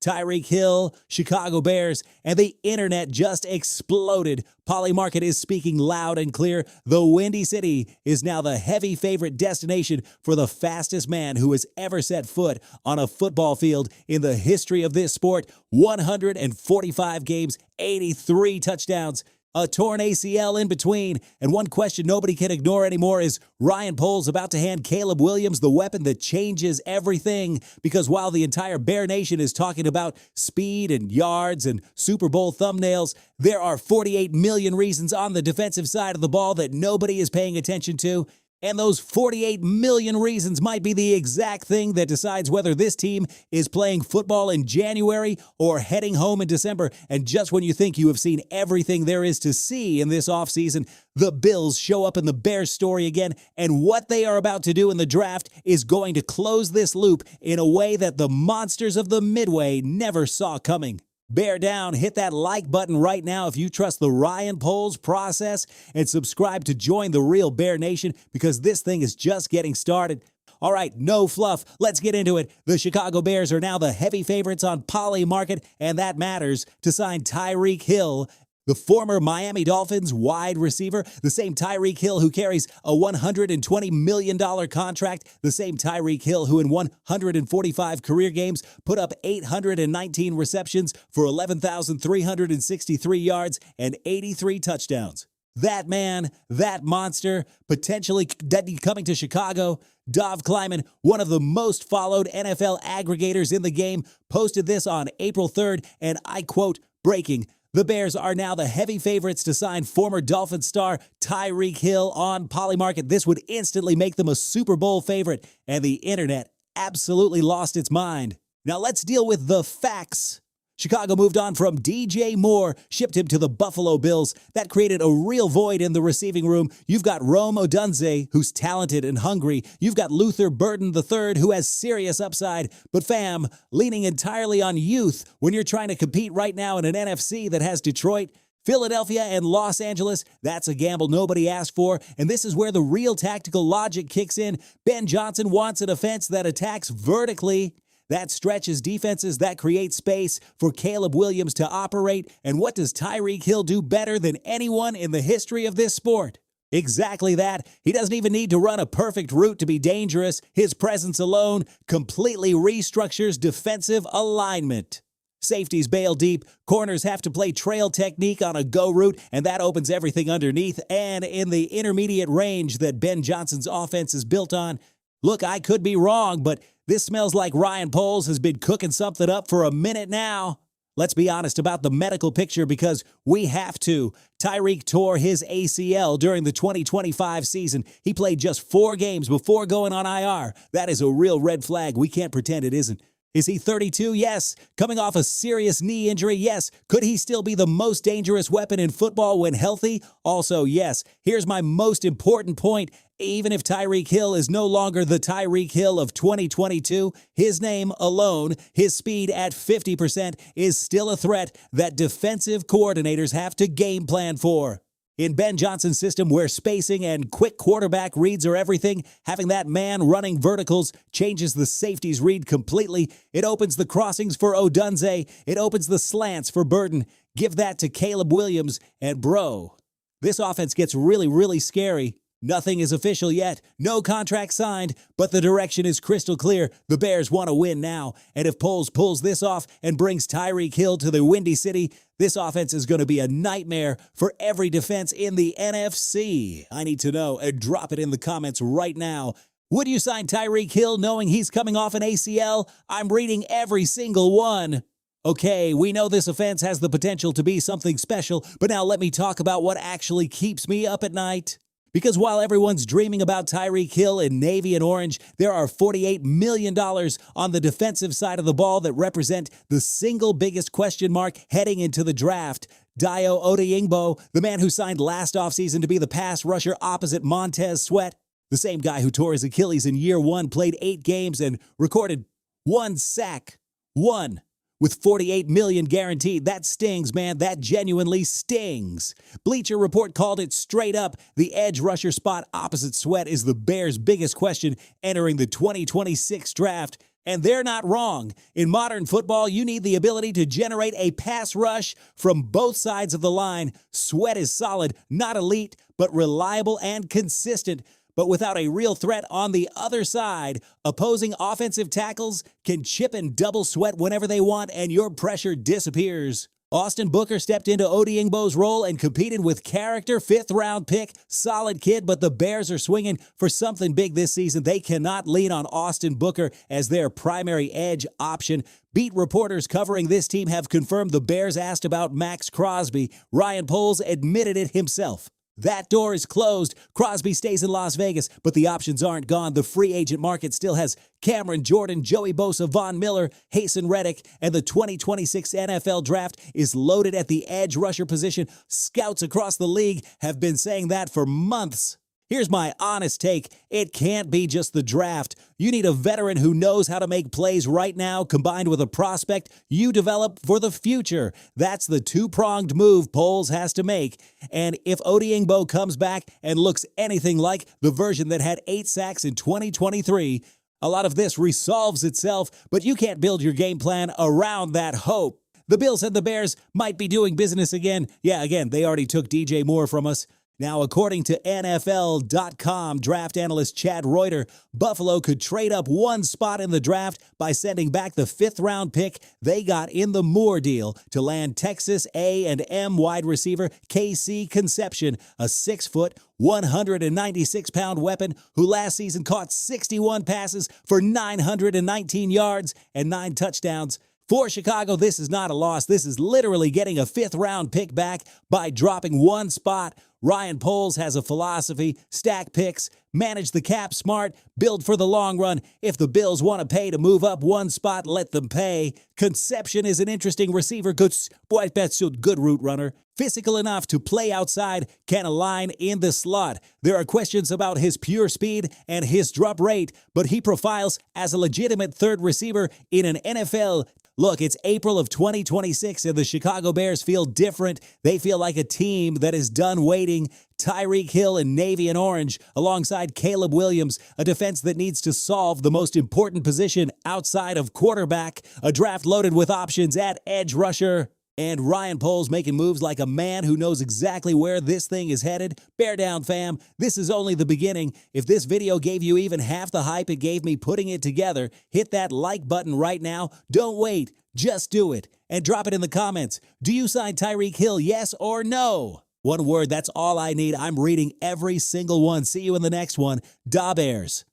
Tyreek Hill, Chicago Bears, and the internet just exploded. Polymarket is speaking loud and clear. The Windy City is now the heavy favorite destination for the fastest man who has ever set foot on a football field in the history of this sport. 145 games, 83 touchdowns, a torn ACL in between, and one question nobody can ignore anymore is Ryan Poles about to hand Caleb Williams the weapon that changes everything, because while the entire Bear Nation is talking about speed and yards and Super Bowl thumbnails, there are 48 million reasons on the defensive side of the ball that nobody is paying attention to. And those 48 million reasons might be the exact thing that decides whether this team is playing football in January or heading home in December. And just when you think you have seen everything there is to see in this offseason, the Bills show up in the Bears story again. And what they are about to do in the draft is going to close this loop in a way that the monsters of the Midway never saw coming. Bear down, hit that like button right now if you trust the Ryan Poles process, and subscribe to join the real Bear Nation, because this thing is just getting started. All right, no fluff. Let's get into it. The Chicago Bears are now the heavy favorites on Polymarket, and that matters, to sign Tyreek Hill, the former Miami Dolphins wide receiver, the same Tyreek Hill who carries a $120 million contract, the same Tyreek Hill who in 145 career games put up 819 receptions for 11,363 yards and 83 touchdowns. That man, that monster, potentially coming to Chicago. Dov Kleiman, one of the most followed NFL aggregators in the game, posted this on April 3rd, and I quote, "Breaking. The Bears are now the heavy favorites to sign former Dolphins star Tyreek Hill on Polymarket. This would instantly make them a Super Bowl favorite, and the internet absolutely lost its mind." Now let's deal with the facts. Chicago moved on from DJ Moore, shipped him to the Buffalo Bills. That created a real void in the receiving room. You've got Rome Odunze, who's talented and hungry. You've got Luther Burden III, who has serious upside. But fam, leaning entirely on youth when you're trying to compete right now in an NFC that has Detroit, Philadelphia, and Los Angeles, that's a gamble nobody asked for, and this is where the real tactical logic kicks in. Ben Johnson wants a defense that attacks vertically, that stretches defenses, that creates space for Caleb Williams to operate. And what does Tyreek Hill do better than anyone in the history of this sport? Exactly that. He doesn't even need to run a perfect route to be dangerous. His presence alone completely restructures defensive alignment. Safeties bail deep, corners have to play trail technique on a go route, and that opens everything underneath and in the intermediate range that Ben Johnson's offense is built on. Look, I could be wrong, but this smells like Ryan Poles has been cooking something up for a minute now. Let's be honest about the medical picture, because we have to. Tyreek tore his ACL during the 2025 season. He played just 4 games before going on IR. That is a real red flag. We can't pretend it isn't. Is he 32? Yes. Coming off a serious knee injury? Yes. Could he still be the most dangerous weapon in football when healthy? Also, yes. Here's my most important point. Even if Tyreek Hill is no longer the Tyreek Hill of 2022, his name alone, his speed at 50%, is still a threat that defensive coordinators have to game plan for. In Ben Johnson's system, where spacing and quick quarterback reads are everything, having that man running verticals changes the safety's read completely. It opens the crossings for Odunze. It opens the slants for Burden. Give that to Caleb Williams, and bro, this offense gets really, really scary. Nothing is official yet, no contract signed, but the direction is crystal clear. The Bears want to win now, and if Poles pulls this off and brings Tyreek Hill to the Windy City, this offense is going to be a nightmare for every defense in the NFC. I need to know, and drop it in the comments right now. Would you sign Tyreek Hill knowing he's coming off an ACL? I'm reading every single one. Okay, we know this offense has the potential to be something special, but now let me talk about what actually keeps me up at night. Because while everyone's dreaming about Tyreek Hill in navy and orange, there are $48 million on the defensive side of the ball that represent the single biggest question mark heading into the draft. Dayo Odeyingbo, the man who signed last offseason to be the pass rusher opposite Montez Sweat, the same guy who tore his Achilles in year 1, played 8 games and recorded 1 sack. 1. With $48 million guaranteed. That stings, man. That genuinely stings. Bleacher Report called it straight up. The edge rusher spot opposite Sweat is the Bears' biggest question entering the 2026 draft. And they're not wrong. In modern football, you need the ability to generate a pass rush from both sides of the line. Sweat is solid, not elite, but reliable and consistent. But without a real threat on the other side, opposing offensive tackles can chip and double Sweat whenever they want, and your pressure disappears. Austin Booker stepped into Odiengbo's role and competed with character, fifth-round pick, solid kid, but the Bears are swinging for something big this season. They cannot lean on Austin Booker as their primary edge option. Beat reporters covering this team have confirmed the Bears asked about Max Crosby. Ryan Poles admitted it himself. That door is closed. Crosby stays in Las Vegas, but the options aren't gone. The free agent market still has Cameron Jordan, Joey Bosa, Von Miller, Hasten Reddick, and the 2026 NFL Draft is loaded at the edge rusher position. Scouts across the league have been saying that for months. Here's my honest take. It can't be just the draft. You need a veteran who knows how to make plays right now, combined with a prospect you develop for the future. That's the two-pronged move Poles has to make. And if Odiengbo comes back and looks anything like the version that had 8 sacks in 2023, a lot of this resolves itself, but you can't build your game plan around that hope. The Bills and the Bears might be doing business again. Yeah, again, they already took DJ Moore from us. Now, according to NFL.com draft analyst Chad Reuter, Buffalo could trade up one spot in the draft by sending back the 5th-round pick they got in the Moore deal to land Texas A&M wide receiver KC Conception, a 6-foot, 196-pound weapon who last season caught 61 passes for 919 yards and 9 touchdowns. For Chicago, this is not a loss. This is literally getting a 5th-round pick back by dropping one spot. Ryan Poles has a philosophy: stack picks, manage the cap smart, build for the long run. If the Bills want to pay to move up one spot, let them pay. Conception is an interesting receiver. Good route runner. Physical enough to play outside, can align in the slot. There are questions about his pure speed and his drop rate, but he profiles as a legitimate third receiver in an NFL. Look, it's April of 2026, and the Chicago Bears feel different. They feel like a team that is done waiting. Tyreek Hill in navy and orange, alongside Caleb Williams, a defense that needs to solve the most important position outside of quarterback, a draft loaded with options at edge rusher, and Ryan Poles making moves like a man who knows exactly where this thing is headed. Bear down, fam. This is only the beginning. If this video gave you even half the hype it gave me putting it together, hit that like button right now. Don't wait. Just do it. And drop it in the comments. Do you sign Tyreek Hill, yes or no? One word, that's all I need. I'm reading every single one. See you in the next one. Da Bears.